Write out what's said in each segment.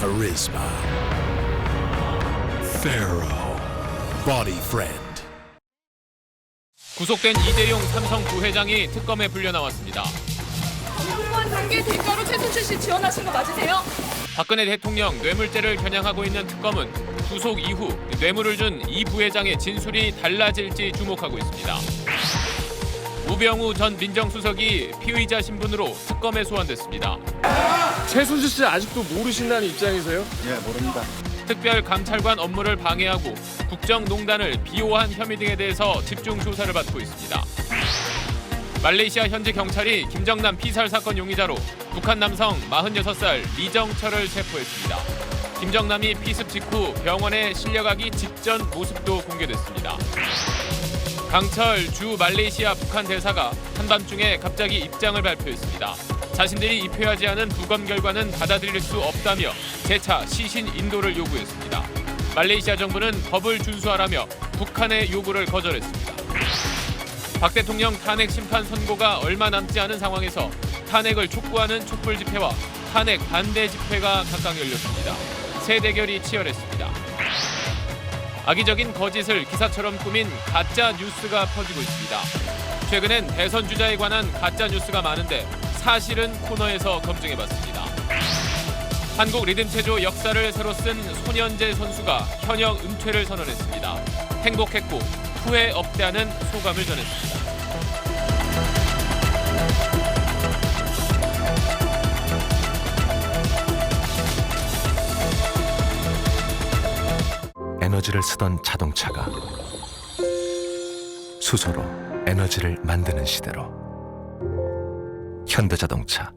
charisma. Pharaoh, body friend. 구속된 이재용 삼성 부회장이 특검에 불려 나왔습니다. 공무원 단계 대가로 최순실 씨 지원하신 거 맞으세요? 박근혜 대통령 뇌물죄를 겨냥하고 있는 특검은 구속 이후 뇌물을 준 이 부회장의 진술이 달라질지 주목하고 있습니다. 우병우 전 민정수석이 피의자 신분으로 특검에 소환됐습니다. 최순실 씨 아직도 모르신다는 입장이세요? 예, 모릅니다. 특별감찰관 업무를 방해하고 국정농단을 비호한 혐의 등에 대해서 집중 조사를 받고 있습니다. 말레이시아 현지 경찰이 김정남 피살 사건 용의자로 북한 남성 46살 리정철을 체포했습니다. 김정남이 피습 직후 병원에 실려가기 직전 모습도 공개됐습니다. 강철 주 말레이시아 북한 대사가 한밤중에 갑자기 입장을 발표했습니다. 자신들이 입회하지 않은 부검 결과는 받아들일 수 없다며 재차 시신 인도를 요구했습니다. 말레이시아 정부는 법을 준수하라며 북한의 요구를 거절했습니다. 박 대통령 탄핵 심판 선고가 얼마 남지 않은 상황에서 탄핵을 촉구하는 촛불 집회와 탄핵 반대 집회가 각각 열렸습니다. 새 대결이 치열했습니다. 악의적인 거짓을 기사처럼 꾸민 가짜 뉴스가 퍼지고 있습니다. 최근엔 대선 주자에 관한 가짜 뉴스가 많은데 사실은 코너에서 검증해봤습니다. 한국 리듬체조 역사를 새로 쓴 손현재 선수가 현역 은퇴를 선언했습니다. 행복했고 후회 없다는 소감을 전했습니다. 에너지를 쓰던 자동차가 수소로 에너지를 만드는 시대로 현대자동차.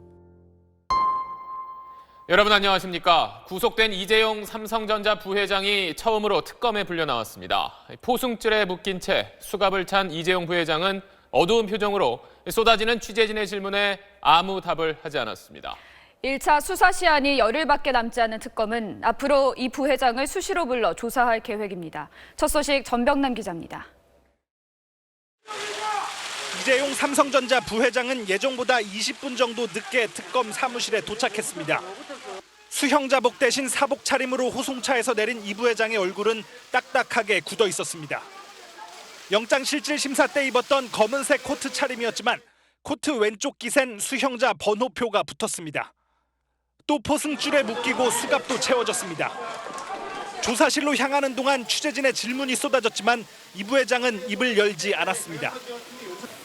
여러분 안녕하십니까? 구속된 이재용 삼성전자 부회장이 처음으로 특검에 불려 나왔습니다. 포승줄에 묶인 채 수갑을 찬 이재용 부회장은 어두운 표정으로 쏟아지는 취재진의 질문에 아무 답을 하지 않았습니다. 1차 수사 시한이 열흘밖에 남지 않은 특검은 앞으로 이 부회장을 수시로 불러 조사할 계획입니다. 첫 소식 전병남 기자입니다. 이재용 삼성전자 부회장은 예정보다 20분 정도 늦게 특검 사무실에 도착했습니다. 수형자복 대신 사복 차림으로 호송차에서 내린 이 부회장의 얼굴은 딱딱하게 굳어 있었습니다. 영장실질심사 때 입었던 검은색 코트 차림이었지만 코트 왼쪽 깃엔 수형자 번호표가 붙었습니다. 또 포승줄에 묶이고 수갑도 채워졌습니다. 조사실로 향하는 동안 취재진의 질문이 쏟아졌지만 이 부회장은 입을 열지 않았습니다.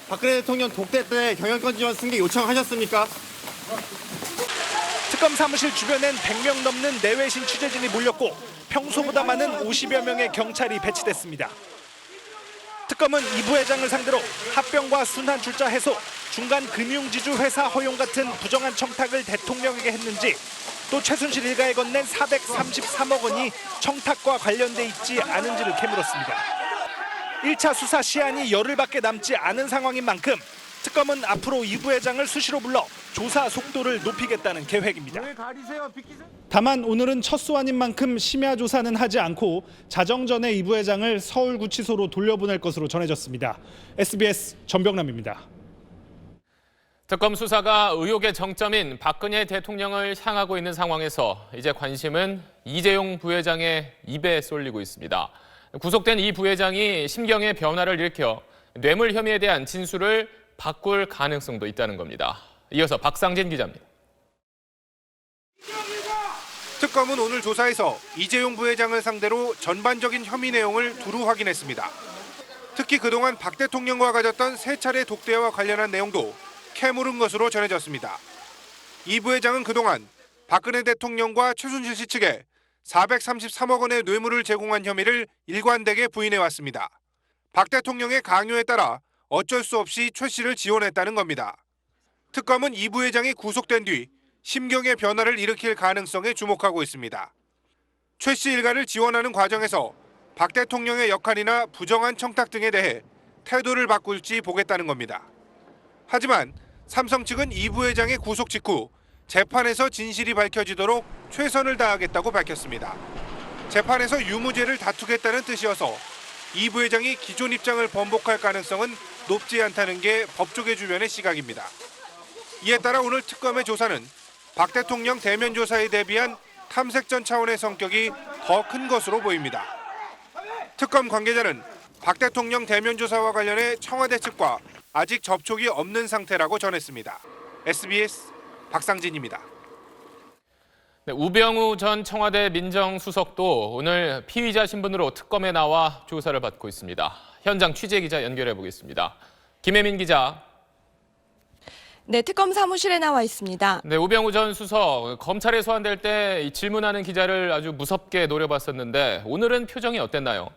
박근혜 대통령 독대 때 경영권 지원 승계 요청하셨습니까? 특검 사무실 주변엔 100명 넘는 내외신 취재진이 몰렸고 평소보다 많은 50여 명의 경찰이 배치됐습니다. 특검은 이 부회장을 상대로 합병과 순환 출자 해소, 중간 금융지주 회사 허용 같은 부정한 청탁을 대통령에게 했는지, 또 최순실 일가에 건넨 433억 원이 청탁과 관련돼 있지 않은지를 캐물었습니다. 1차 수사 시한이 열흘밖에 남지 않은 상황인 만큼 특검은 앞으로 이 부회장을 수시로 불러 조사 속도를 높이겠다는 계획입니다. 다만 오늘은 첫 소환인 만큼 심야 조사는 하지 않고 자정 전에 이 부회장을 서울구치소로 돌려보낼 것으로 전해졌습니다. SBS 전병남입니다. 특검 수사가 의혹의 정점인 박근혜 대통령을 향하고 있는 상황에서 이제 관심은 이재용 부회장의 입에 쏠리고 있습니다. 구속된 이 부회장이 심경의 변화를 일으켜 뇌물 혐의에 대한 진술을 바꿀 가능성도 있다는 겁니다. 이어서 박상진 기자입니다. 특검은 오늘 조사에서 이재용 부회장을 상대로 전반적인 혐의 내용을 두루 확인했습니다. 특히 그동안 박 대통령과 가졌던 세 차례 독대와 관련한 내용도 캐물은 것으로 전해졌습니다. 이 부회장은 그동안 박근혜 대통령과 최순실 씨 측에 433억 원의 뇌물을 제공한 혐의를 일관되게 부인해왔습니다. 박 대통령의 강요에 따라 어쩔 수 없이 최 씨를 지원했다는 겁니다. 특검은 이 부회장이 구속된 뒤 심경의 변화를 일으킬 가능성에 주목하고 있습니다. 최 씨 일가를 지원하는 과정에서 박 대통령의 역할이나 부정한 청탁 등에 대해 태도를 바꿀지 보겠다는 겁니다. 하지만 삼성 측은 이 부회장의 구속 직후 재판에서 진실이 밝혀지도록 최선을 다하겠다고 밝혔습니다. 재판에서 유무죄를 다투겠다는 뜻이어서 이 부회장이 기존 입장을 번복할 가능성은 높지 않다는 게 법조계 주변의 시각입니다. 이에 따라 오늘 특검의 조사는 박 대통령 대면 조사에 대비한 탐색전 차원의 성격이 더 큰 것으로 보입니다. 특검 관계자는 박 대통령 대면 조사와 관련해 청와대 측과 아직 접촉이 없는 상태라고 전했습니다. SBS 박상진입니다. 네, 우병우 전 청와대 민정수석도 오늘 피의자 신분으로 특검에 나와 조사를 받고 있습니다. 현장 취재 기자 연결해 보겠습니다. 김혜민 기자. 네, 특검 사무실에 나와 있습니다. 네, 우병우 전 수석 검찰에 소환될 때 질문하는 기자를 아주 무섭게 노려봤었는데 오늘은 표정이 어땠나요?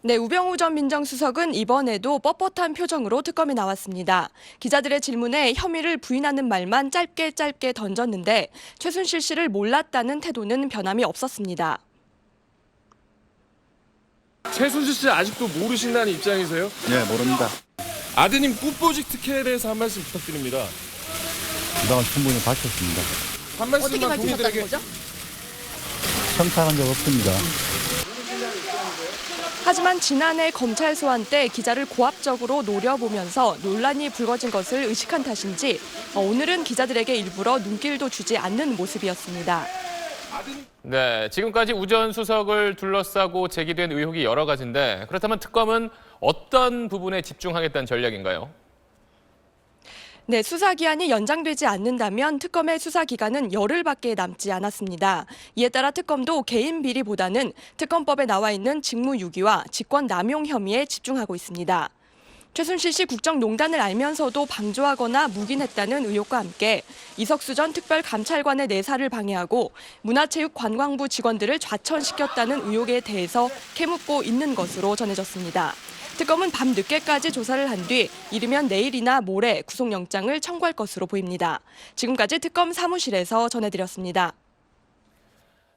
네, 우병우 전 민정수석은 이번에도 뻣뻣한 표정으로 특검에 나왔습니다. 기자들의 질문에 혐의를 부인하는 말만 짧게 던졌는데 최순실 씨를 몰랐다는 태도는 변함이 없었습니다. 최순실 씨 아직도 모르신다는 입장이세요? 네, 모릅니다. 아드님 꽃보직 특혜에 대해서 한 말씀 부탁드립니다. 그동안 충분히 밝혔습니다. 한 말씀만 어떻게 밝히셨다는 국민들에게 거죠? 청탁한 적 없습니다. 하지만 지난해 검찰 소환 때 기자를 고압적으로 노려보면서 논란이 불거진 것을 의식한 탓인지 오늘은 기자들에게 일부러 눈길도 주지 않는 모습이었습니다. 네, 지금까지 우 전 수석을 둘러싸고 제기된 의혹이 여러 가지인데 그렇다면 특검은 어떤 부분에 집중하겠다는 전략인가요? 네, 수사 기한이 연장되지 않는다면 특검의 수사 기간은 열흘밖에 남지 않았습니다. 이에 따라 특검도 개인 비리보다는 특검법에 나와 있는 직무유기와 직권 남용 혐의에 집중하고 있습니다. 최순실 씨 국정농단을 알면서도 방조하거나 묵인했다는 의혹과 함께 이석수 전 특별감찰관의 내사를 방해하고 문화체육관광부 직원들을 좌천시켰다는 의혹에 대해서 캐묻고 있는 것으로 전해졌습니다. 특검은 밤 늦게까지 조사를 한 뒤 이르면 내일이나 모레 구속영장을 청구할 것으로 보입니다. 지금까지 특검 사무실에서 전해드렸습니다.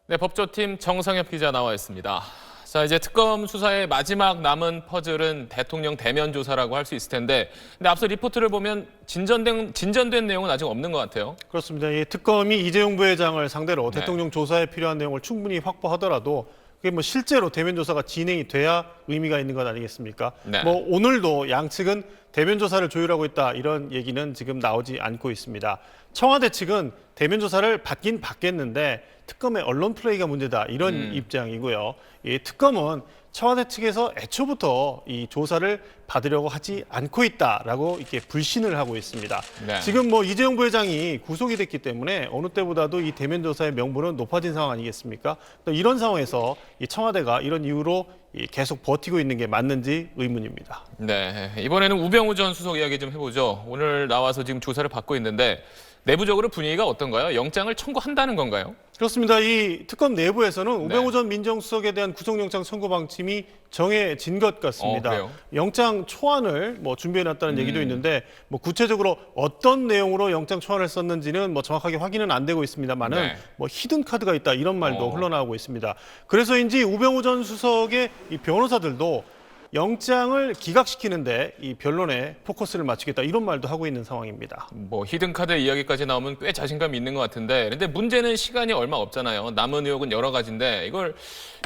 네, 법조팀 정성엽 기자 나와 있습니다. 자, 이제 특검 수사의 마지막 남은 퍼즐은 대통령 대면 조사라고 할 수 있을 텐데, 근데 앞서 리포트를 보면 진전된 내용은 아직 없는 것 같아요. 그렇습니다. 이 특검이 이재용 부회장을 상대로 네. 대통령 조사에 필요한 내용을 충분히 확보하더라도 그게 뭐 실제로 대면 조사가 진행이 돼야 의미가 있는 것 아니겠습니까? 네. 뭐 오늘도 양측은 대면 조사를 조율하고 있다 이런 얘기는 지금 나오지 않고 있습니다. 청와대 측은 대면 조사를 받긴 받겠는데 특검의 언론 플레이가 문제다 이런 입장이고요. 이 특검은 청와대 측에서 애초부터 이 조사를 받으려고 하지 않고 있다라고 이렇게 불신을 하고 있습니다. 네. 지금 뭐 이재용 부회장이 구속이 됐기 때문에 어느 때보다도 이 대면 조사의 명분은 높아진 상황 아니겠습니까? 또 이런 상황에서 이 청와대가 이런 이유로 계속 버티고 있는 게 맞는지 의문입니다. 네, 이번에는 우병우 전 수석 이야기 좀 해보죠. 오늘 나와서 지금 조사를 받고 있는데 내부적으로 분위기가 어떤가요? 영장을 청구한다는 건가요? 그렇습니다. 이 특검 내부에서는 우병우 전 민정수석에 대한 구속영장 청구 방침이 정해진 것 같습니다. 그래요? 영장 초안을 뭐 준비해놨다는 얘기도 있는데 뭐 구체적으로 어떤 내용으로 영장 초안을 썼는지는 뭐 정확하게 확인은 안 되고 있습니다만은 네. 뭐 히든 카드가 있다 이런 말도 흘러나오고 있습니다. 그래서인지 우병우 전 수석의 이 변호사들도 영장을 기각시키는데 이 변론에 포커스를 맞추겠다 이런 말도 하고 있는 상황입니다. 뭐 히든카드 이야기까지 나오면 꽤 자신감이 있는 것 같은데, 근데 문제는 시간이 얼마 없잖아요. 남은 의혹은 여러 가지인데 이걸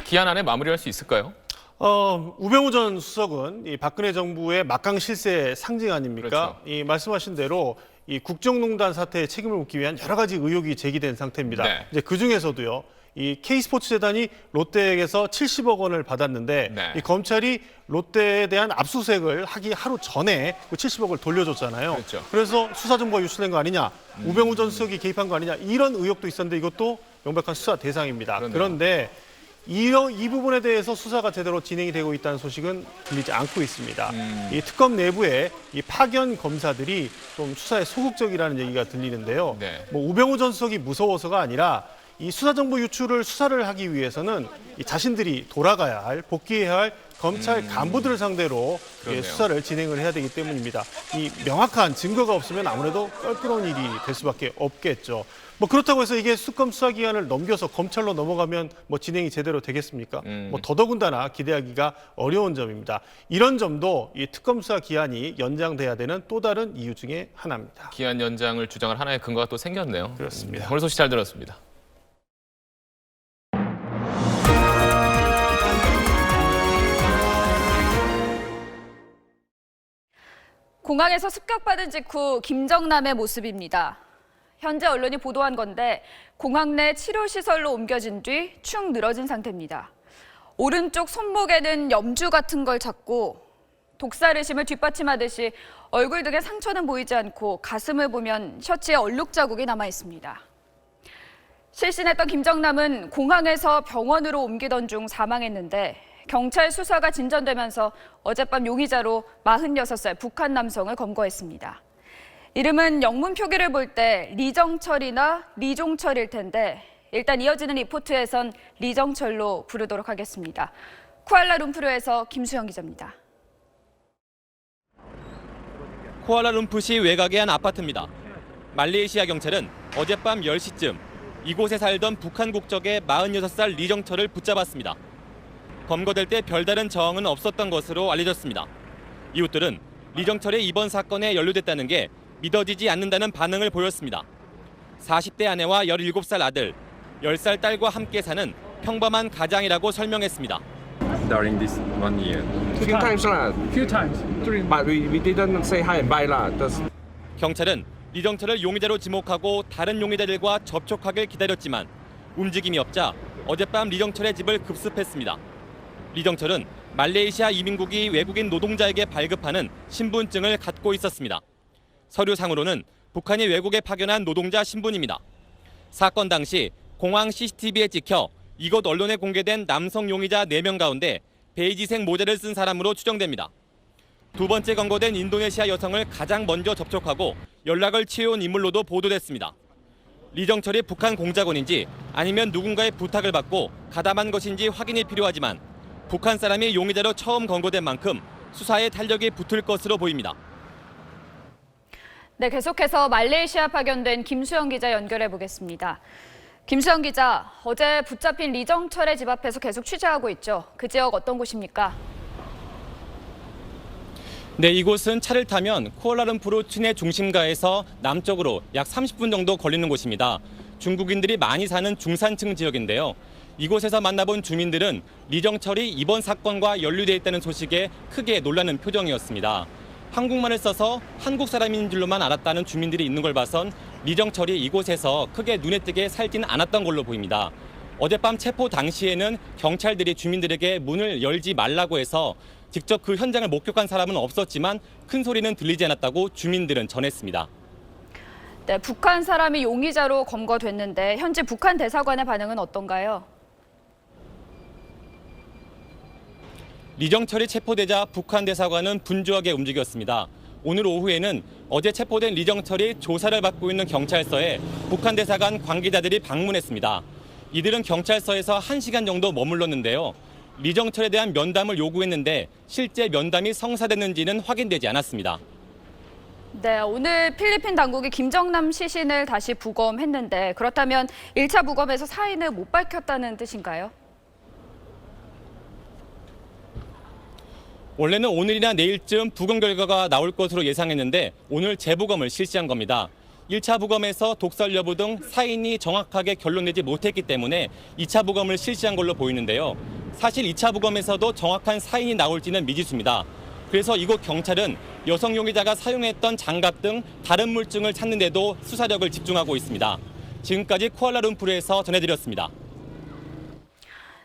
기한 안에 마무리할 수 있을까요? 우병우 전 수석은 이 박근혜 정부의 막강 실세 상징 아닙니까? 그렇죠. 이 말씀하신 대로 이 국정농단 사태에 책임을 묻기 위한 여러 가지 의혹이 제기된 상태입니다. 네. 이제 그 중에서도요. 이 K스포츠재단이 롯데에게서 70억 원을 받았는데 네. 이 검찰이 롯데에 대한 압수수색을 하기 하루 전에 그 70억을 돌려줬잖아요. 그렇죠. 그래서 수사 정보가 유출된 거 아니냐, 우병우 전 수석이 개입한 거 아니냐 이런 의혹도 있었는데 이것도 명백한 수사 대상입니다. 그러네요. 그런데 이 부분에 대해서 수사가 제대로 진행이 되고 있다는 소식은 들리지 않고 있습니다. 이 특검 내부에 이 파견 검사들이 좀 수사에 소극적이라는 얘기가 들리는데요. 네. 뭐 우병우 전 수석이 무서워서가 아니라 이 수사 정보 유출을 수사를 하기 위해서는 이 자신들이 돌아가야 할, 복귀해야 할 검찰 간부들을 상대로 그러네요. 수사를 진행을 해야 되기 때문입니다. 이 명확한 증거가 없으면 아무래도 껄끄러운 일이 될 수밖에 없겠죠. 뭐 그렇다고 해서 이게 특검 수사 기한을 넘겨서 검찰로 넘어가면 뭐 진행이 제대로 되겠습니까? 뭐 더더군다나 기대하기가 어려운 점입니다. 이런 점도 이 특검 수사 기한이 연장돼야 되는 또 다른 이유 중에 하나입니다. 기한 연장을 주장할 하나의 근거가 또 생겼네요. 그렇습니다. 오늘 소식 잘 들었습니다. 공항에서 습격받은 직후 김정남의 모습입니다. 현재 언론이 보도한 건데 공항 내 치료시설로 옮겨진 뒤 축 늘어진 상태입니다. 오른쪽 손목에는 염주 같은 걸 잡고 독살의심을 뒷받침하듯이 얼굴 등에 상처는 보이지 않고 가슴을 보면 셔츠에 얼룩 자국이 남아 있습니다. 실신했던 김정남은 공항에서 병원으로 옮기던 중 사망했는데 경찰 수사가 진전되면서 어젯밤 용의자로 46살 북한 남성을 검거했습니다. 이름은 영문 표기를 볼 때 리정철이나 리종철일 텐데 일단 이어지는 리포트에선 리정철로 부르도록 하겠습니다. 쿠알라룸푸르에서 김수영 기자입니다. 쿠알라룸푸시 외곽의 한 아파트입니다. 말레이시아 경찰은 어젯밤 10시쯤 이곳에 살던 북한 국적의 46살 리정철을 붙잡았습니다. 검거될 때 별다른 저항은 없었던 것으로 알려졌습니다. 이웃들은 리정철의 이번 사건에 연루됐다는 게 믿어지지 않는다는 반응을 보였습니다. 40대 아내와 17살 아들, 10살 딸과 함께 사는 평범한 가장이라고 설명했습니다. During this 1 year. Few times lah. Few times. But we didn't say hi and bye lah. 경찰은 리정철을 용의자로 지목하고 다른 용의자들과 접촉하길 기다렸지만 움직임이 없자 어젯밤 리정철의 집을 급습했습니다. 리정철은 말레이시아 이민국이 외국인 노동자에게 발급하는 신분증을 갖고 있었습니다. 서류상으로는 북한이 외국에 파견한 노동자 신분입니다. 사건 당시 공항 CCTV에 찍혀 이곳 언론에 공개된 남성 용의자 4명 가운데 베이지색 모자를 쓴 사람으로 추정됩니다. 두 번째 검거된 인도네시아 여성을 가장 먼저 접촉하고 연락을 취해온 인물로도 보도됐습니다. 리정철이 북한 공작원인지 아니면 누군가의 부탁을 받고 가담한 것인지 확인이 필요하지만 북한 사람이 용의자로 처음 검거된 만큼 수사에 탄력이 붙을 것으로 보입니다. 네, 계속해서 말레이시아 파견된 김수영 기자 연결해 보겠습니다. 김수영 기자, 어제 붙잡힌 리정철의 집 앞에서 계속 취재하고 있죠. 그 지역 어떤 곳입니까? 네, 이곳은 차를 타면 쿠알라룸푸르 시내 중심가에서 남쪽으로 약 30분 정도 걸리는 곳입니다. 중국인들이 많이 사는 중산층 지역인데요. 이곳에서 만나본 주민들은 리정철이 이번 사건과 연루돼 있다는 소식에 크게 놀라는 표정이었습니다. 한국말을 써서 한국 사람인 줄로만 알았다는 주민들이 있는 걸 봐선 리정철이 이곳에서 크게 눈에 띄게 살진 않았던 걸로 보입니다. 어젯밤 체포 당시에는 경찰들이 주민들에게 문을 열지 말라고 해서 직접 그 현장을 목격한 사람은 없었지만 큰 소리는 들리지 않았다고 주민들은 전했습니다. 네, 북한 사람이 용의자로 검거됐는데 현재 북한 대사관의 반응은 어떤가요? 리정철이 체포되자 북한 대사관은 분주하게 움직였습니다. 오늘 오후에는 어제 체포된 리정철이 조사를 받고 있는 경찰서에 북한 대사관 관계자들이 방문했습니다. 이들은 경찰서에서 1시간 정도 머물렀는데요. 리정철에 대한 면담을 요구했는데 실제 면담이 성사됐는지는 확인되지 않았습니다. 네, 오늘 필리핀 당국이 김정남 시신을 다시 부검했는데 그렇다면 1차 부검에서 사인을 못 밝혔다는 뜻인가요? 원래는 오늘이나 내일쯤 부검 결과가 나올 것으로 예상했는데 오늘 재부검을 실시한 겁니다. 1차 부검에서 독살 여부 등 사인이 정확하게 결론내지 못했기 때문에 2차 부검을 실시한 걸로 보이는데요. 사실 2차 부검에서도 정확한 사인이 나올지는 미지수입니다. 그래서 이곳 경찰은 여성 용의자가 사용했던 장갑 등 다른 물증을 찾는 데도 수사력을 집중하고 있습니다. 지금까지 쿠알라룸푸르에서 전해드렸습니다.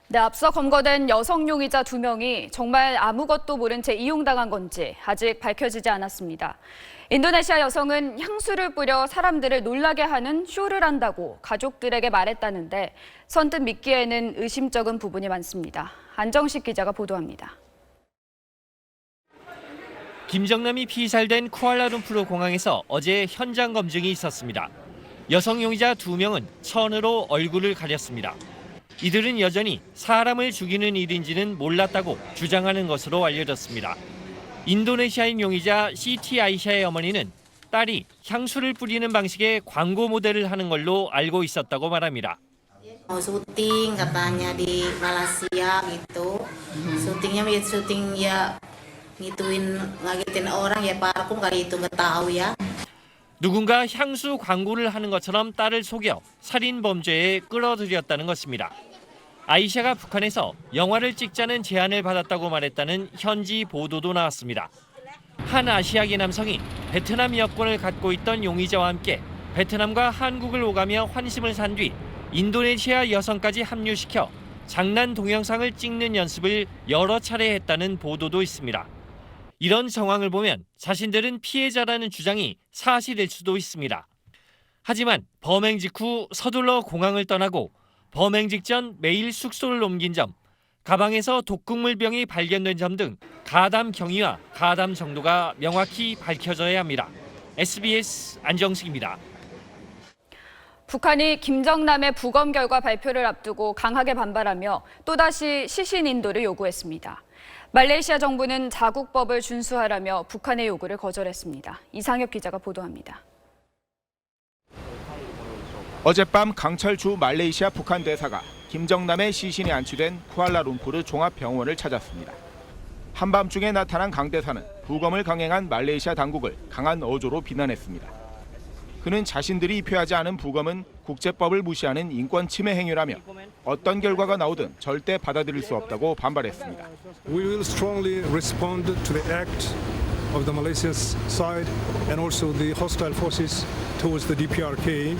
네, 앞서 검거된 여성 용의자 2명이 정말 아무것도 모른 채 이용당한 건지 아직 밝혀지지 않았습니다. 인도네시아 여성은 향수를 뿌려 사람들을 놀라게 하는 쇼를 한다고 가족들에게 말했다는데 선뜻 믿기에는 의심쩍은 부분이 많습니다. 안정식 기자가 보도합니다. 김정남이 피살된 쿠알라룸푸르 공항에서 어제 현장 검증이 있었습니다. 여성 용의자 2명은 천으로 얼굴을 가렸습니다. 이들은 여전히 사람을 죽이는 일인지는 몰랐다고 주장하는 것으로 알려졌습니다. 인도네시아인 용의자 시티 아이샤의 어머니는 딸이 향수를 뿌리는 방식의 광고 모델을 하는 걸로 알고 있었다고 말합니다. syuting katanya di Malaysia gitu. Syutingnya syuting ya ngituin ngagetin orang ya parfum kali itu nggak tahu ya. 누군가 향수 광고를 하는 것처럼 딸을 속여 살인 범죄에 끌어들였다는 것입니다. 아이샤가 북한에서 영화를 찍자는 제안을 받았다고 말했다는 현지 보도도 나왔습니다. 한 아시아계 남성이 베트남 여권을 갖고 있던 용의자와 함께 베트남과 한국을 오가며 환심을 산 뒤 인도네시아 여성까지 합류시켜 장난 동영상을 찍는 연습을 여러 차례 했다는 보도도 있습니다. 이런 정황을 보면 자신들은 피해자라는 주장이 사실일 수도 있습니다. 하지만 범행 직후 서둘러 공항을 떠나고 범행 직전 매일 숙소를 옮긴 점, 가방에서 독극물병이 발견된 점 등 가담 경위와 가담 정도가 명확히 밝혀져야 합니다. SBS 안정식입니다. 북한이 김정남의 부검 결과 발표를 앞두고 강하게 반발하며 또다시 시신 인도를 요구했습니다. 말레이시아 정부는 자국법을 준수하라며 북한의 요구를 거절했습니다. 이상엽 기자가 보도합니다. 어젯밤 강철 주 말레이시아 북한 대사가 김정남의 시신이 안치된 쿠알라룸푸르 종합병원을 찾았습니다. 한밤중에 나타난 강 대사는 부검을 강행한 말레이시아 당국을 강한 어조로 비난했습니다. 그는 자신들이 입회하지 않은 부검은 국제법을 무시하는 인권 침해 행위라며 어떤 결과가 나오든 절대 받아들일 수 없다고 반발했습니다. We will strongly respond to the act of the Malaysian side and also the hostile forces towards the DPRK.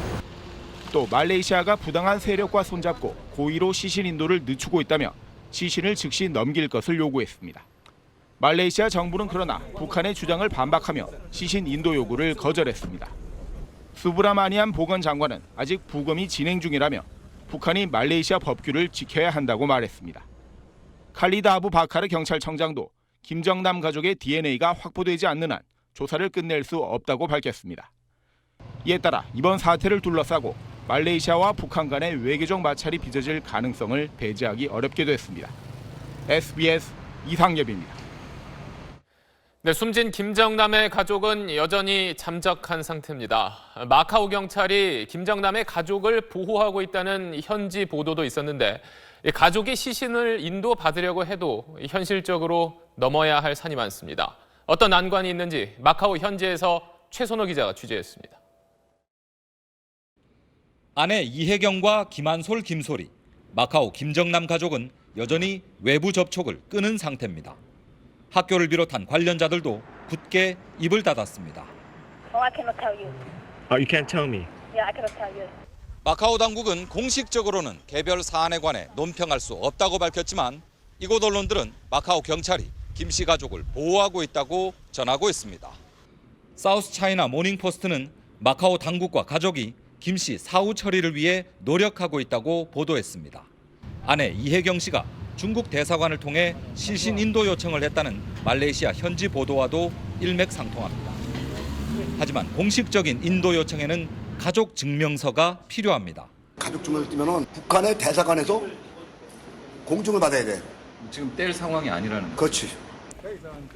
또 말레이시아가 부당한 세력과 손잡고 고의로 시신 인도를 늦추고 있다며 시신을 즉시 넘길 것을 요구했습니다. 말레이시아 정부는 그러나 북한의 주장을 반박하며 시신 인도 요구를 거절했습니다. 수브라마니안 보건장관은 아직 부검이 진행 중이라며 북한이 말레이시아 법규를 지켜야 한다고 말했습니다. 칼리드 아부 바카르 경찰청장도 김정남 가족의 DNA가 확보되지 않는 한 조사를 끝낼 수 없다고 밝혔습니다. 이에 따라 이번 사태를 둘러싸고 말레이시아와 북한 간의 외교적 마찰이 빚어질 가능성을 배제하기 어렵게 됐습니다. SBS 이상엽입니다. 네, 숨진 김정남의 가족은 여전히 잠적한 상태입니다. 마카오 경찰이 김정남의 가족을 보호하고 있다는 현지 보도도 있었는데 가족이 시신을 인도받으려고 해도 현실적으로 넘어야 할 산이 많습니다. 어떤 난관이 있는지 마카오 현지에서 최선호 기자가 취재했습니다. 아내 이혜경과 김한솔, 김소리, 마카오 김정남 가족은 여전히 외부 접촉을 끊은 상태입니다. 학교를 비롯한 관련자들도 굳게 입을 닫았습니다. I cannot tell you. You can't tell me. Yeah, I cannot tell you. 마카오 당국은 공식적으로는 개별 사안에 관해 논평할 수 없다고 밝혔지만 이곳 언론들은 마카오 경찰이 김 씨 가족을 보호하고 있다고 전하고 있습니다. 사우스 차이나 모닝포스트는 마카오 당국과 가족이 김 씨 사후 처리를 위해 노력하고 있다고 보도했습니다. 아내 이혜경 씨가 중국 대사관을 통해 시신 인도 요청을 했다는 말레이시아 현지 보도와도 일맥상통합니다. 하지만 공식적인 인도 요청에는 가족 증명서가 필요합니다. 가족 증명서 띄면은 북한의 대사관에서 공증을 받아야 돼. 지금 뗄 상황이 아니라는 거죠. 그렇지.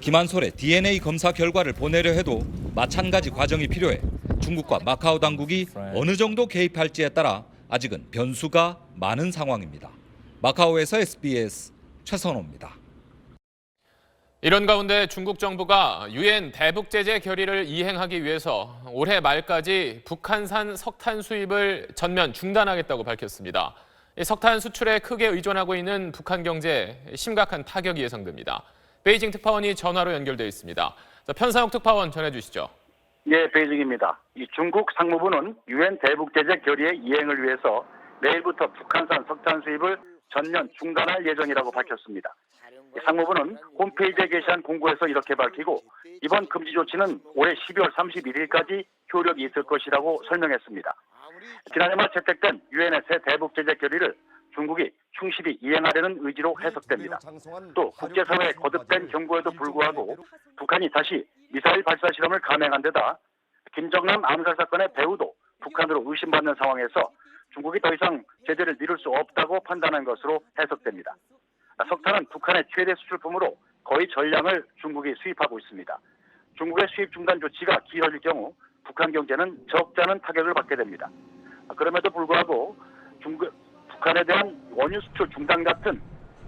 김한솔의 DNA 검사 결과를 보내려 해도 마찬가지 과정이 필요해 중국과 마카오 당국이 어느 정도 개입할지에 따라 아직은 변수가 많은 상황입니다. 마카오에서 SBS 최선호입니다. 이런 가운데 중국 정부가 유엔 대북 제재 결의를 이행하기 위해서 올해 말까지 북한산 석탄 수입을 전면 중단하겠다고 밝혔습니다. 석탄 수출에 크게 의존하고 있는 북한 경제에 심각한 타격이 예상됩니다. 베이징 특파원이 전화로 연결돼 있습니다. 편상욱 특파원 전해주시죠. 네, 베이징입니다. 이 중국 상무부는 유엔 대북 제재 결의의 이행을 위해서 내일부터 북한산 석탄 수입을 전면 중단할 예정이라고 밝혔습니다. 상무부는 홈페이지에 게시한 공고에서 이렇게 밝히고 이번 금지 조치는 올해 12월 31일까지 효력이 있을 것이라고 설명했습니다. 지난해 말 채택된 유엔의 새 대북 제재 결의를 중국이 충실히 이행하려는 의지로 해석됩니다. 또 국제사회의 거듭된 경고에도 불구하고 북한이 다시 미사일 발사 실험을 감행한 데다 김정남 암살 사건의 배후도 북한으로 의심받는 상황에서 중국이 더 이상 제재를 미룰 수 없다고 판단한 것으로 해석됩니다. 석탄은 북한의 최대 수출품으로 거의 전량을 중국이 수입하고 있습니다. 중국의 수입 중단 조치가 기해질 경우 북한 경제는 적지 않은 타격을 받게 됩니다. 그럼에도 불구하고 북한에 대한 원유 수출 중단 같은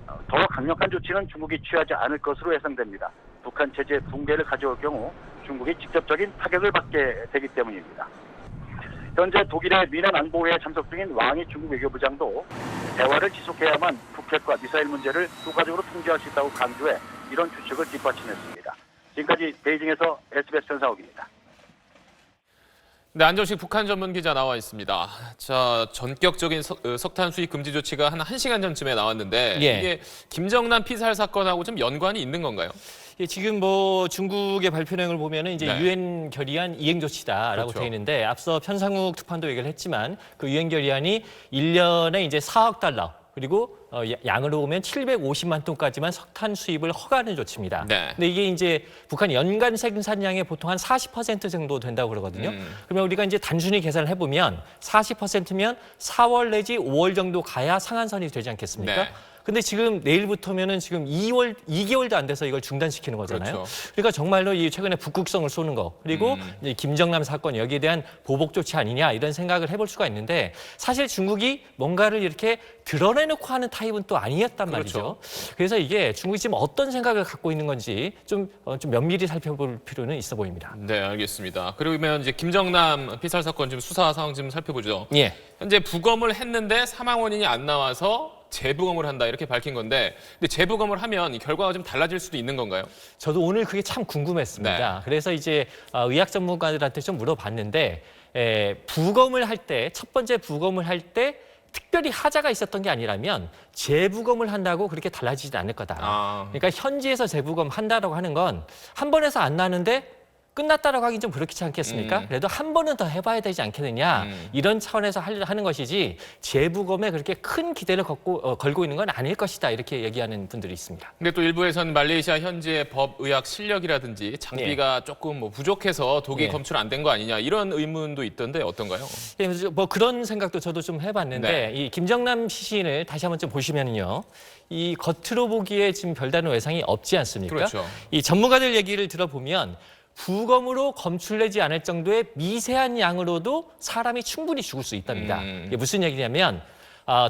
더 강력한 조치는 중국이 취하지 않을 것으로 예상됩니다. 북한 제재 붕괴를 가져올 경우 중국이 직접적인 타격을 받게 되기 때문입니다. 현재 독일의 미넨 안보회에 참석 중인 왕이 중국 외교부장도 대화를 지속해야만 북핵과 미사일 문제를 효과적으로 통제할 수 있다고 강조해 이런 추측을 뒷받침했습니다. 지금까지 베이징에서 SBS 편상욱입니다. 네, 안정식 북한 전문 기자 나와 있습니다. 자, 전격적인 석탄 수입 금지 조치가 한 1시간 전쯤에 나왔는데 예. 이게 김정남 피살 사건하고 좀 연관이 있는 건가요? 예, 지금 뭐 중국의 발표 내용을 보면은 이제 네. 유엔 결의안 이행 조치다라고 그렇죠. 돼 있는데 앞서 편상욱 특판도 얘기를 했지만 그 유엔 결의안이 1년에 이제 4억 달러 그리고 양으로 보면 750만 톤까지만 석탄 수입을 허가하는 조치입니다. 네. 근데 이게 이제 북한 연간 생산량의 보통 한 40% 정도 된다고 그러거든요. 그러면 우리가 이제 단순히 계산을 해보면 40%면 4월 내지 5월 정도 가야 상한선이 되지 않겠습니까? 네. 근데 지금 내일부터면은 지금 2개월도 안 돼서 이걸 중단시키는 거잖아요. 그렇죠. 그러니까 정말로 이 최근에 북극성을 쏘는 거 그리고 이제 김정남 사건 여기에 대한 보복 조치 아니냐 이런 생각을 해볼 수가 있는데 사실 중국이 뭔가를 이렇게 드러내놓고 하는 타입은 또 아니었단 말이죠. 그래서 이게 중국이 지금 어떤 생각을 갖고 있는 건지 좀 면밀히 살펴볼 필요는 있어 보입니다. 네, 알겠습니다. 그러면 이제 김정남 피살 사건 지금 수사 상황 좀 살펴보죠. 예. 현재 부검을 했는데 사망 원인이 안 나와서 재부검을 한다 이렇게 밝힌 건데 근데 재부검을 하면 이 결과가 좀 달라질 수도 있는 건가요? 저도 오늘 그게 참 궁금했습니다. 네. 그래서 이제 의학 전문가들한테 좀 물어봤는데 부검을 할 때 첫 번째 부검을 할 때 특별히 하자가 있었던 게 아니라면 재부검을 한다고 그렇게 달라지지 않을 거다. 그러니까 현지에서 재부검 한다라고 하는 건 한 번에서 안 나는데 끝났다라고 하긴 좀 그렇지 않겠습니까? 그래도 한 번은 더 해봐야 되지 않겠느냐 이런 차원에서 하는 것이지 재부검에 그렇게 큰 기대를 걸고 있는 건 아닐 것이다 이렇게 얘기하는 분들이 있습니다. 근데 또 일부에서는 말레이시아 현지의 법의학 실력이라든지 장비가 조금 뭐 부족해서 독이 검출 안 된 거 아니냐 이런 의문도 있던데 어떤가요? 예, 뭐 그런 생각도 저도 좀 해봤는데 이 김정남 시신을 다시 한번 좀 보시면요. 이 겉으로 보기에 지금 별다른 외상이 없지 않습니까? 그렇죠. 이 전문가들 얘기를 들어보면 부검으로 검출되지 않을 정도의 미세한 양으로도 사람이 충분히 죽을 수 있답니다. 이게 무슨 얘기냐면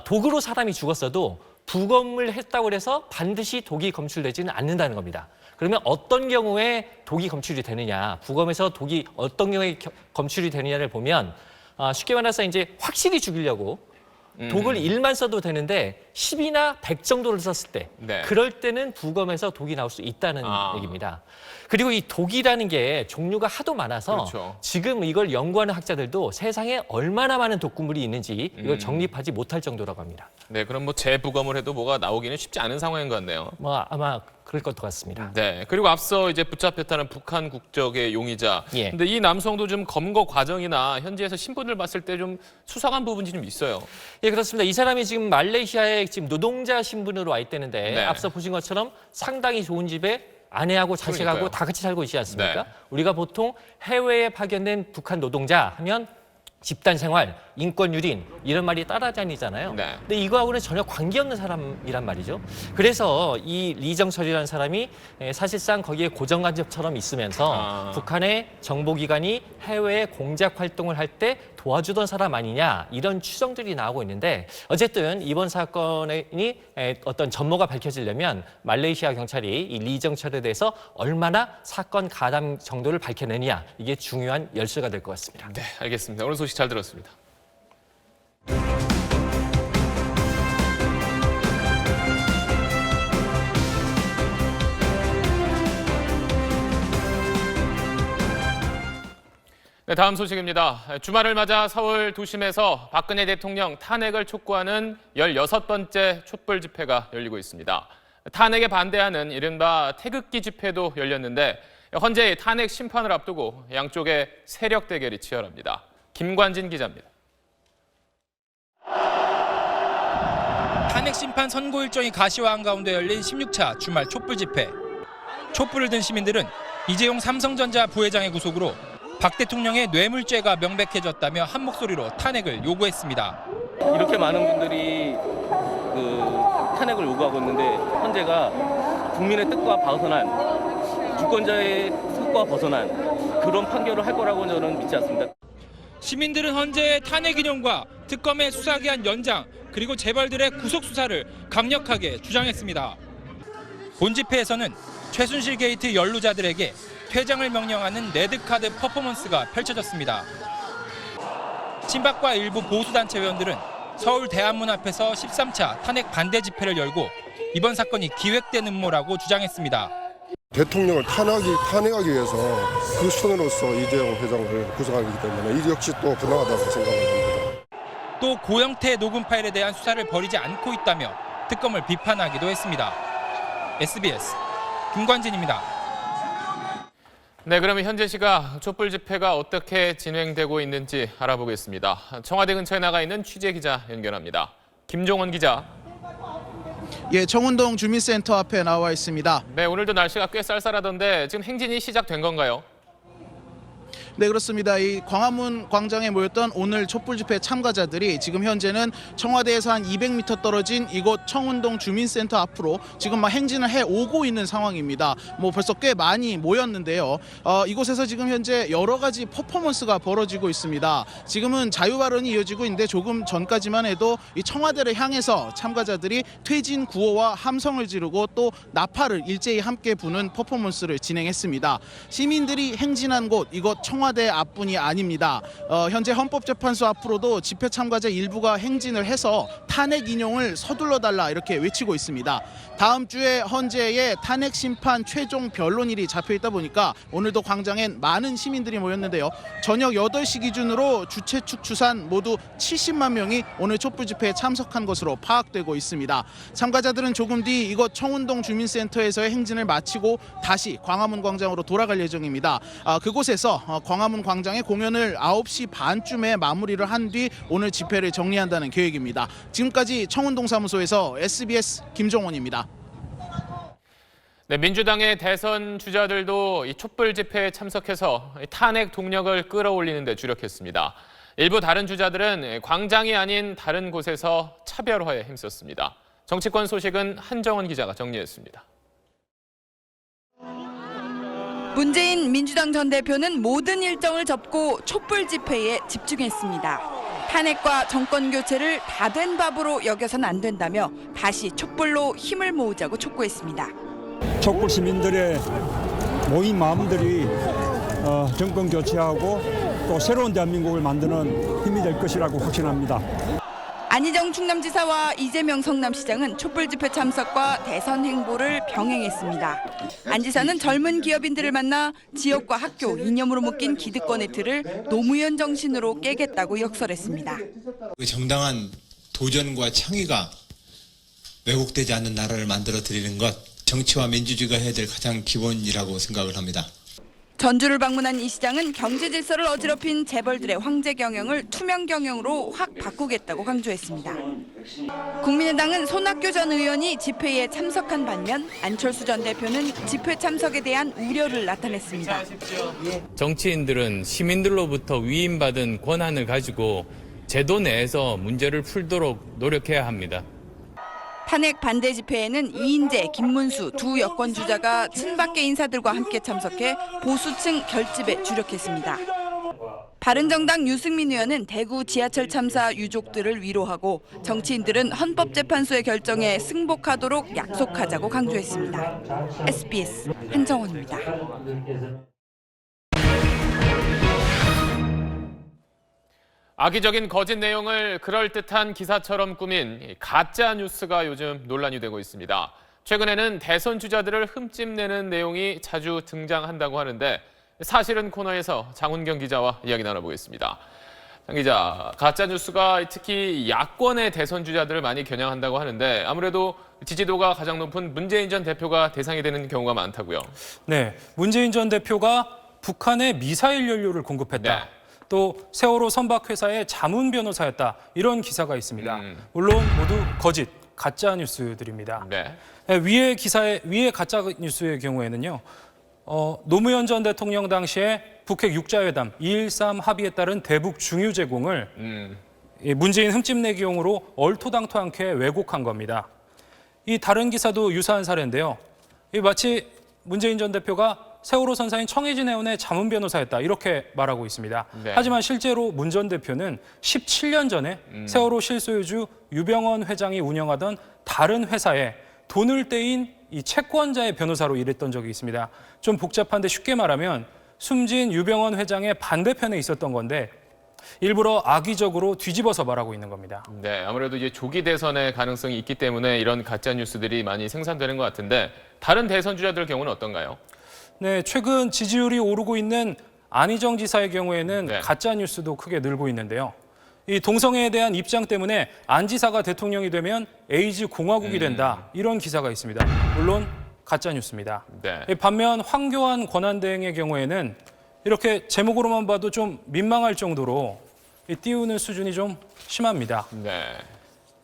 독으로 사람이 죽었어도 부검을 했다고 해서 반드시 독이 검출되지는 않는다는 겁니다. 그러면 어떤 경우에 독이 검출이 되느냐, 부검에서 독이 어떤 경우에 검출이 되느냐를 보면 쉽게 말해서 이제 확실히 죽이려고 독을 1만 써도 되는데 10이나 100 정도를 썼을 때 그럴 때는 부검에서 독이 나올 수 있다는 얘기입니다. 그리고 이 독이라는 게 종류가 하도 많아서 지금 이걸 연구하는 학자들도 세상에 얼마나 많은 독극물이 있는지 이걸 정립하지 못할 정도라고 합니다. 네, 그럼 뭐 재부검을 해도 뭐가 나오기는 쉽지 않은 상황인 것 같네요. 뭐 아마 그럴 것 같습니다. 네, 그리고 앞서 이제 붙잡혔다는 북한 국적의 용의자. 근데 이 남성도 좀 검거 과정이나 현지에서 신분을 봤을 때 좀 수상한 부분이 좀 있어요. 예, 그렇습니다. 이 사람이 지금 말레이시아에 지금 노동자 신분으로 와 있다는데 앞서 보신 것처럼 상당히 좋은 집에 아내하고 자식하고 다 같이 살고 있지 않습니까? 우리가 보통 해외에 파견된 북한 노동자 하면 집단 생활, 인권 유린 이런 말이 따라다니잖아요. 근데 이거하고는 전혀 관계없는 사람이란 말이죠. 그래서 이 리정철이라는 사람이 사실상 거기에 고정간접처럼 있으면서 북한의 정보기관이 해외에 공작 활동을 할 때 도와주던 사람 아니냐 이런 추정들이 나오고 있는데 어쨌든 이번 사건이 어떤 전모가 밝혀지려면 말레이시아 경찰이 이 리정철에 대해서 얼마나 사건 가담 정도를 밝혀내느냐 이게 중요한 열쇠가 될 것 같습니다. 네, 알겠습니다. 오늘 소식 잘 들었습니다. 네, 다음 소식입니다. 주말을 맞아 서울 도심에서 박근혜 대통령 탄핵을 촉구하는 16번째 촛불 집회가 열리고 있습니다. 탄핵에 반대하는 이른바 태극기 집회도 열렸는데 현재 탄핵 심판을 앞두고 양쪽의 세력 대결이 치열합니다. 김관진 기자입니다. 탄핵 심판 선고 일정이 가시화한 가운데 열린 16차 주말 촛불 집회. 촛불을 든 시민들은 이재용 삼성전자 부회장의 구속으로 박 대통령의 뇌물죄가 명백해졌다며 한 목소리로 탄핵을 요구했습니다. 이렇게 많은 분들이 탄핵을 요구하고 있는데 헌재가 국민의 뜻과 벗어난 주권자의 뜻과 벗어난 그런 판결을 할 거라고 저는 믿지 않습니다. 시민들은 헌재의 탄핵 인용과 특검의 수사기한 연장 그리고 재벌들의 구속 수사를 강력하게 주장했습니다. 본 집회에서는 최순실 게이트 연루자들에게 퇴장을 명령하는 레드카드 퍼포먼스가 펼쳐졌습니다. 친박과 일부 보수단체 의원들은 서울 대한문 앞에서 13차 탄핵 반대 집회를 열고 이번 사건이 기획된 음모라고 주장했습니다. 대통령을 탄핵하기 위해서 그 수단으로서 이재용 회장을 구성하기 때문에 이 역시 또 부당하다고 생각을 합니다. 또 고영태 녹음 파일에 대한 수사를 벌이지 않고 있다며 특검을 비판하기도 했습니다. SBS 김관진입니다. 네, 그러면 현재 시각 촛불 집회가 어떻게 진행되고 있는지 알아보겠습니다. 청와대 근처에 나가 있는 취재 기자 연결합니다. 김종원 기자. 예, 청운동 주민센터 앞에 나와 있습니다. 네, 오늘도 날씨가 꽤 쌀쌀하던데 지금 행진이 시작된 건가요? 네, 그렇습니다. 이 광화문 광장에 모였던 오늘 촛불 집회 참가자들이 지금 현재는 청와대에서 한 200m 떨어진 이곳 청운동 주민센터 앞으로 지금 막 행진을 해 오고 있는 상황입니다. 뭐 벌써 꽤 많이 모였는데요. 이곳에서 지금 현재 여러 가지 퍼포먼스가 벌어지고 있습니다. 지금은 자유 발언이 이어지고 있는데 조금 전까지만 해도 이 청와대를 향해서 참가자들이 퇴진 구호와 함성을 지르고 또 나팔을 일제히 함께 부는 퍼포먼스를 진행했습니다. 시민들이 행진한 곳 이곳 청와대 앞뿐이 아닙니다. 현재 헌법재판소 앞으로도 집회 참가자 일부가 행진을 해서 탄핵 인용을 서둘러 달라 이렇게 외치고 있습니다. 다음 주에 헌재의 탄핵 심판 최종 변론일이 잡혀 있다 보니까 오늘도 광장엔 많은 시민들이 모였는데요. 저녁 8시 기준으로 주최 측 추산 모두 70만 명이 오늘 촛불 집회에 참석한 것으로 파악되고 있습니다. 참가자들은 조금 뒤 이곳 청운동 주민센터에서의 행진을 마치고 다시 광화문 광장으로 돌아갈 예정입니다. 그곳에서 광화문 광장의 공연을 9시 반쯤에 마무리를 한 뒤 오늘 집회를 정리한다는 계획입니다. 지금까지 청운동 사무소에서 SBS 김종원입니다. 네, 민주당의 대선 주자들도 이 촛불 집회에 참석해서 탄핵 동력을 끌어올리는 데 주력했습니다. 일부 다른 주자들은 광장이 아닌 다른 곳에서 차별화에 힘썼습니다. 정치권 소식은 한정원 기자가 정리했습니다. 문재인 민주당 전 대표는 모든 일정을 접고 촛불 집회에 집중했습니다. 탄핵과 정권 교체를 다 된 밥으로 여겨선 안 된다며 다시 촛불로 힘을 모으자고 촉구했습니다. 촛불 시민들의 모인 마음들이 정권 교체하고 또 새로운 대한민국을 만드는 힘이 될 것이라고 확신합니다. 안희정 충남지사와 이재명 성남시장은 촛불 집회 참석과 대선 행보를 병행했습니다. 안 지사는 젊은 기업인들을 만나 지역과 학교, 이념으로 묶인 기득권의 틀을 노무현 정신으로 깨겠다고 역설했습니다. 정당한 도전과 창의가 왜곡되지 않는 나라를 만들어 드리는 것, 정치와 민주주의가 해야 될 가장 기본이라고 생각을 합니다. 전주를 방문한 이 시장은 경제 질서를 어지럽힌 재벌들의 황제 경영을 투명 경영으로 확 바꾸겠다고 강조했습니다. 국민의당은 손학규 전 의원이 집회에 참석한 반면 안철수 전 대표는 집회 참석에 대한 우려를 나타냈습니다. 정치인들은 시민들로부터 위임받은 권한을 가지고 제도 내에서 문제를 풀도록 노력해야 합니다. 탄핵 반대 집회에는 이인재, 김문수 두 여권 주자가 친박계 인사들과 함께 참석해 보수층 결집에 주력했습니다. 바른정당 유승민 의원은 대구 지하철 참사 유족들을 위로하고 정치인들은 헌법재판소의 결정에 승복하도록 약속하자고 강조했습니다. SBS 한정원입니다. 악의적인 거짓 내용을 그럴듯한 기사처럼 꾸민 가짜 뉴스가 요즘 논란이 되고 있습니다. 최근에는 대선 주자들을 흠집내는 내용이 자주 등장한다고 하는데 사실은 코너에서 장훈경 기자와 이야기 나눠보겠습니다. 장 기자, 가짜 뉴스가 특히 야권의 대선 주자들을 많이 겨냥한다고 하는데 아무래도 지지도가 가장 높은 문재인 전 대표가 대상이 되는 경우가 많다고요. 네, 문재인 전 대표가 북한에 미사일 연료를 공급했다. 네. 또 세월호 선박회사의 자문 변호사였다. 이런 기사가 있습니다. 물론 모두 거짓, 가짜 뉴스들입니다. 네. 위의 가짜 뉴스의 경우에는요. 노무현 전 대통령 당시에 북핵 6자회담 2.13 합의에 따른 대북 중유 제공을 문재인 흠집내기용으로 얼토당토않게 왜곡한 겁니다. 이 다른 기사도 유사한 사례인데요. 마치 문재인 전 대표가 세월호 선사인 청해진 의원의 자문 변호사였다 이렇게 말하고 있습니다. 네. 하지만 실제로 문 전 대표는 17년 전에 세월호 실소유주 유병헌 회장이 운영하던 다른 회사에 돈을 떼인 이 채권자의 변호사로 일했던 적이 있습니다. 좀 복잡한데 쉽게 말하면 숨진 유병헌 회장의 반대편에 있었던 건데 일부러 악의적으로 뒤집어서 말하고 있는 겁니다. 네, 아무래도 이제 조기 대선의 가능성이 있기 때문에 이런 가짜 뉴스들이 많이 생산되는 것 같은데 다른 대선 주자들 경우는 어떤가요? 네, 최근 지지율이 오르고 있는 안희정 지사의 경우에는 네. 가짜 뉴스도 크게 늘고 있는데요. 이 동성애에 대한 입장 때문에 안 지사가 대통령이 되면 에이즈 공화국이 된다. 이런 기사가 있습니다. 물론 가짜 뉴스입니다. 네. 반면 황교안 권한대행의 경우에는 이렇게 제목으로만 봐도 좀 민망할 정도로 띄우는 수준이 좀 심합니다. 네.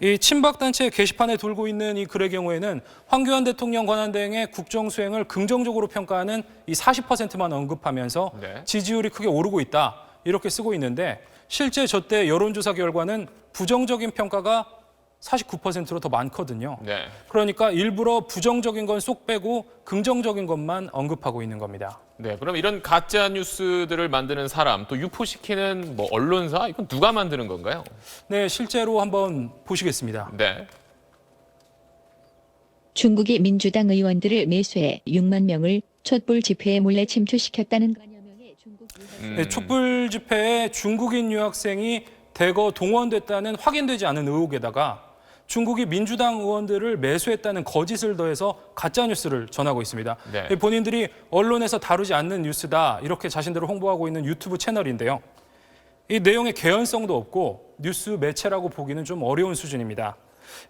이 친박단체 게시판에 돌고 있는 이 글의 경우에는 황교안 대통령 권한대행의 국정 수행을 긍정적으로 평가하는 이 40%만 언급하면서 네. 지지율이 크게 오르고 있다. 이렇게 쓰고 있는데 실제 저때 여론조사 결과는 부정적인 평가가 49%로 더 많거든요. 네. 그러니까 일부러 부정적인 건 쏙 빼고 긍정적인 것만 언급하고 있는 겁니다. 네, 그럼 이런 가짜 뉴스들을 만드는 사람, 또 유포시키는 뭐 언론사, 이건 누가 만드는 건가요? 네, 실제로 한번 보시겠습니다. 네. 중국이 민주당 의원들을 매수해 6만 명을 촛불 집회에 몰래 침투시켰다는 네, 촛불 집회에 중국인 유학생이 대거 동원됐다는 확인되지 않은 의혹에다가 중국이 민주당 의원들을 매수했다는 거짓을 더해서 가짜 뉴스를 전하고 있습니다. 네. 본인들이 언론에서 다루지 않는 뉴스다 이렇게 자신들을 홍보하고 있는 유튜브 채널인데요. 이 내용의 개연성도 없고 뉴스 매체라고 보기는 좀 어려운 수준입니다.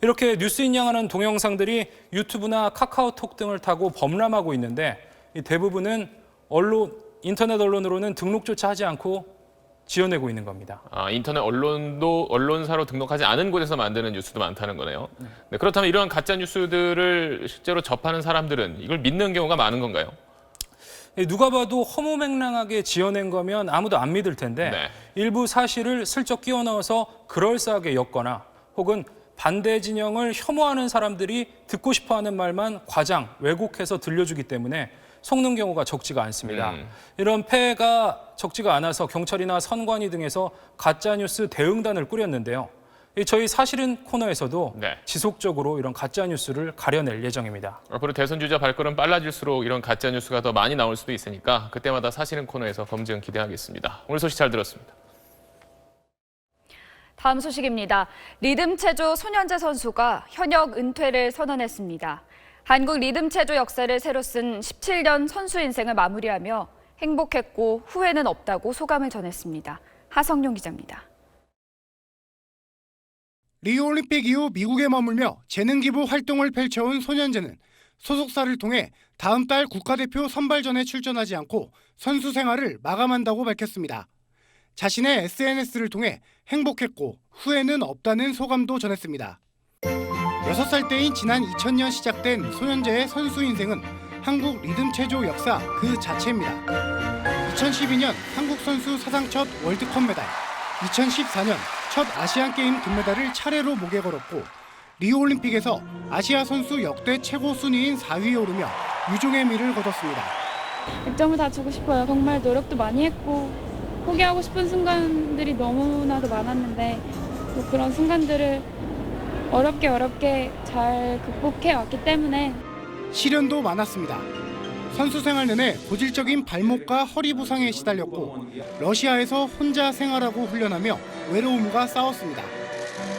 이렇게 뉴스인 양하는 동영상들이 유튜브나 카카오톡 등을 타고 범람하고 있는데 이 대부분은 인터넷 언론으로는 등록조차 하지 않고 지어내고 있는 겁니다. 인터넷 언론도 언론사로 등록하지 않은 곳에서 만드는 뉴스도 많다는 거네요. 네, 그렇다면 이런 가짜 뉴스들을 실제로 접하는 사람들은 이걸 믿는 경우가 많은 건가요? 누가 봐도 허무맹랑하게 지어낸 거면 아무도 안 믿을 텐데 네. 일부 사실을 슬쩍 끼워 넣어서 그럴싸하게 엮거나 혹은 반대 진영을 혐오하는 사람들이 듣고 싶어하는 말만 과장, 왜곡해서 들려주기 때문에 속는 경우가 적지가 않습니다. 이런 폐해가 적지가 않아서 경찰이나 선관위 등에서 가짜뉴스 대응단을 꾸렸는데요. 저희 사실은 코너에서도 네. 지속적으로 이런 가짜뉴스를 가려낼 예정입니다. 앞으로 대선 주자 발걸음 빨라질수록 이런 가짜 뉴스가 더 많이 나올 수도 있으니까 그때마다 사실은 코너에서 검증 기대하겠습니다. 오늘 소식 잘 들었습니다. 다음 소식입니다. 리듬체조 손현재 선수가 현역 은퇴를 선언했습니다. 한국 리듬체조 역사를 새로 쓴 17년 선수 인생을 마무리하며 행복했고 후회는 없다고 소감을 전했습니다. 하성룡 기자입니다. 리우올림픽 이후 미국에 머물며 재능 기부 활동을 펼쳐온 손현재는 소속사를 통해 다음 달 국가대표 선발전에 출전하지 않고 선수 생활을 마감한다고 밝혔습니다. 자신의 SNS를 통해 행복했고 후회는 없다는 소감도 전했습니다. 6살 때인 지난 2000년 시작된 손현재의 선수 인생은 한국 리듬체조 역사 그 자체입니다. 2012년 한국 선수 사상 첫 월드컵 메달, 2014년 첫 아시안게임 금메달을 차례로 목에 걸었고 리우올림픽에서 아시아 선수 역대 최고 순위인 4위에 오르며 유종의 미를 거뒀습니다. 100점을 다 주고 싶어요. 정말 노력도 많이 했고 포기하고 싶은 순간들이 너무나도 많았는데 또 그런 순간들을 어렵게 잘 극복해 왔기 때문에 시련도 많았습니다. 선수 생활 내내 고질적인 발목과 허리 부상에 시달렸고 러시아에서 혼자 생활하고 훈련하며 외로움과 싸웠습니다.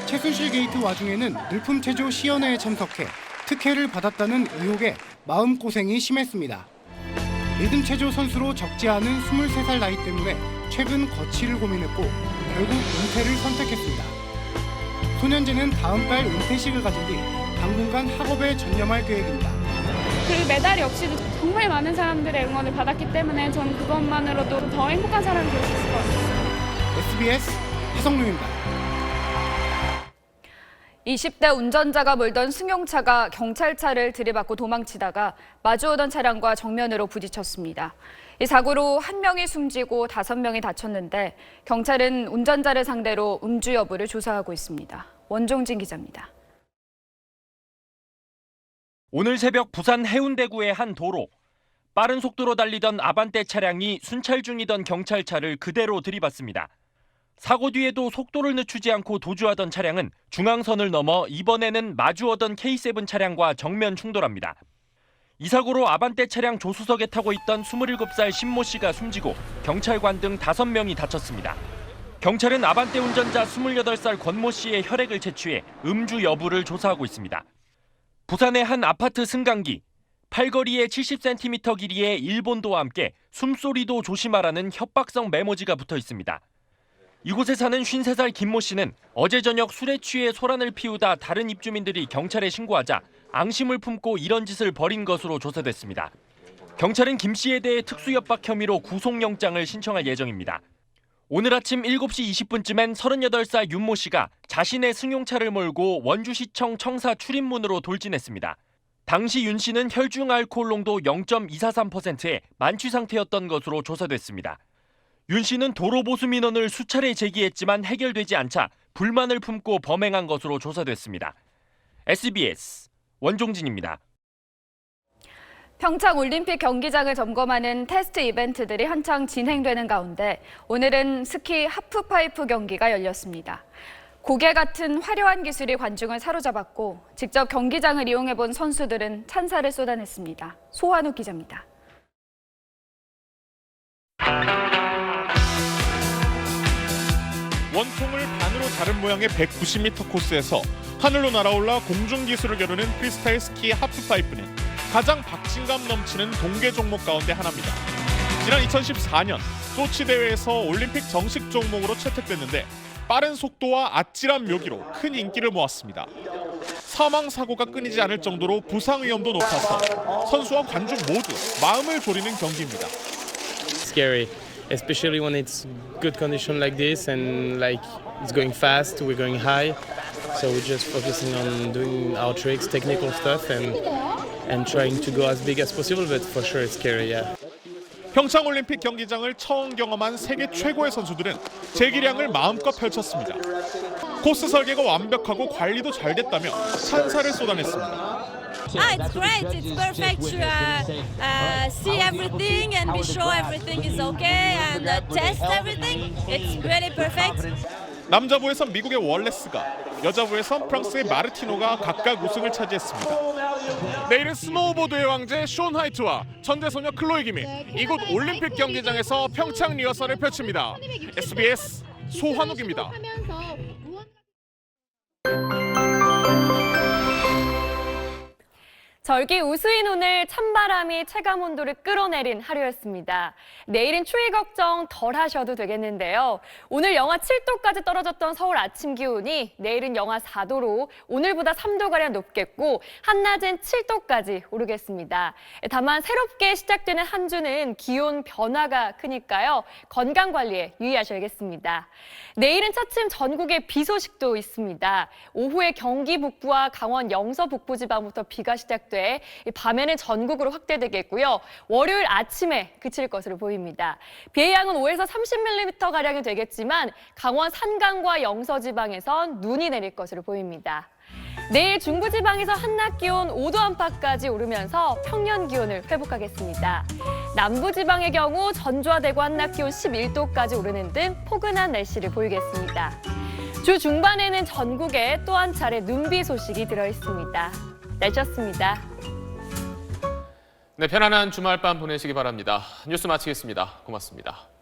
최순실 게이트 와중에는 늘품체조 시연회에 참석해 특혜를 받았다는 의혹에 마음고생이 심했습니다. 리듬체조 선수로 적지 않은 23살 나이 때문에 최근 거취를 고민했고 결국 은퇴를 선택했습니다. 손현재는 다음 달 은퇴식을 가진 뒤 당분간 학업에 전념할 계획입니다. 그 메달 역시도 정말 많은 사람들의 응원을 받았기 때문에 저는 그것만으로도 더 행복한 사람이 될 수 있을 것 같습니다. SBS 하성룡입니다. 20대 운전자가 몰던 승용차가 경찰차를 들이받고 도망치다가 마주오던 차량과 정면으로 부딪혔습니다. 이 사고로 1명이 숨지고 5명이 다쳤는데 경찰은 운전자를 상대로 음주 여부를 조사하고 있습니다. 원종진 기자입니다. 오늘 새벽 부산 해운대구의 한 도로. 빠른 속도로 달리던 아반떼 차량이 순찰 중이던 경찰차를 그대로 들이받습니다. 사고 뒤에도 속도를 늦추지 않고 도주하던 차량은 중앙선을 넘어 이번에는 마주오던 K7 차량과 정면 충돌합니다. 이 사고로 아반떼 차량 조수석에 타고 있던 27살 신모 씨가 숨지고 경찰관 등 5명이 다쳤습니다. 경찰은 아반떼 운전자 28살 권모 씨의 혈액을 채취해 음주 여부를 조사하고 있습니다. 부산의 한 아파트 승강기. 팔걸이에 70cm 길이의 일본도와 함께 숨소리도 조심하라는 협박성 메모지가 붙어 있습니다. 이곳에 사는 53살 김모 씨는 어제 저녁 술에 취해 소란을 피우다 다른 입주민들이 경찰에 신고하자 앙심을 품고 이런 짓을 벌인 것으로 조사됐습니다. 경찰은 김 씨에 대해 특수협박 혐의로 구속영장을 신청할 예정입니다. 오늘 아침 7시 20분쯤엔 38살 윤모 씨가 자신의 승용차를 몰고 원주시청 청사 출입문으로 돌진했습니다. 당시 윤 씨는 혈중 알코올 농도 0.243%에 만취 상태였던 것으로 조사됐습니다. 윤 씨는 도로 보수 민원을 수차례 제기했지만 해결되지 않자 불만을 품고 범행한 것으로 조사됐습니다. SBS 원종진입니다. 평창 올림픽 경기장을 점검하는 테스트 이벤트들이 한창 진행되는 가운데 오늘은 스키 하프파이프 경기가 열렸습니다. 고개 같은 화려한 기술이 관중을 사로잡았고 직접 경기장을 이용해본 선수들은 찬사를 쏟아냈습니다. 소환우 기자입니다. 원통을 반으로 자른 모양의 190m 코스에서 하늘로 날아올라 공중기술을 겨루는 프리스타일 스키 하프파이프는 가장 박진감 넘치는 동계 종목 가운데 하나입니다. 지난 2014년 소치 대회에서 올림픽 정식 종목으로 채택됐는데 빠른 속도와 아찔한 묘기로 큰 인기를 모았습니다. 사망 사고가 끊이지 않을 정도로 부상 위험도 높아서 선수와 관중 모두 마음을 졸이는 경기입니다. Scary, especially when it's good condition like this and like it's going fast, we're going high. So we're just focusing on doing our tricks, technical stuff and trying to go as big as possible, but for sure it's scary, yeah. 평창 올림픽 경기장을 처음 경험한 세계 최고의 선수들은 재기량을 마음껏 펼쳤습니다. 코스 설계가 완벽하고 관리도 잘 됐다며 찬사를 쏟아냈습니다. It's great. It's perfect to see everything and be sure everything is okay and test everything. It's really perfect. 남자부에선 미국의 월레스가, 여자부에선 프랑스의 마르티노가 각각 우승을 차지했습니다. 내일은 스노우보드의 왕제 숀 하이트와 천재소녀 클로이 김이 이곳 올림픽 경기장에서 평창 리허설을 펼칩니다. SBS 소환욱입니다. 절기 우수인 오늘 찬바람이 체감 온도를 끌어내린 하루였습니다. 내일은 추위 걱정 덜 하셔도 되겠는데요. 오늘 영하 7도까지 떨어졌던 서울 아침 기온이 내일은 영하 4도로 오늘보다 3도가량 높겠고 한낮은 7도까지 오르겠습니다. 다만 새롭게 시작되는 한 주는 기온 변화가 크니까요. 건강 관리에 유의하셔야겠습니다. 내일은 차츰 전국에 비 소식도 있습니다. 오후에 경기 북부와 강원 영서 북부 지방부터 비가 시작돼 밤에는 전국으로 확대되겠고요. 월요일 아침에 그칠 것으로 보입니다. 비의 양은 5에서 30mm가량이 되겠지만 강원 산간과 영서 지방에선 눈이 내릴 것으로 보입니다. 내일 중부지방에서 한낮 기온 5도 안팎까지 오르면서 평년 기온을 회복하겠습니다. 남부지방의 경우 전주와 대구 한낮 기온 11도까지 오르는 등 포근한 날씨를 보이겠습니다. 주 중반에는 전국에 또 한 차례 눈비 소식이 들어있습니다. 날씨였습니다. 네, 편안한 주말 밤 보내시기 바랍니다. 뉴스 마치겠습니다. 고맙습니다.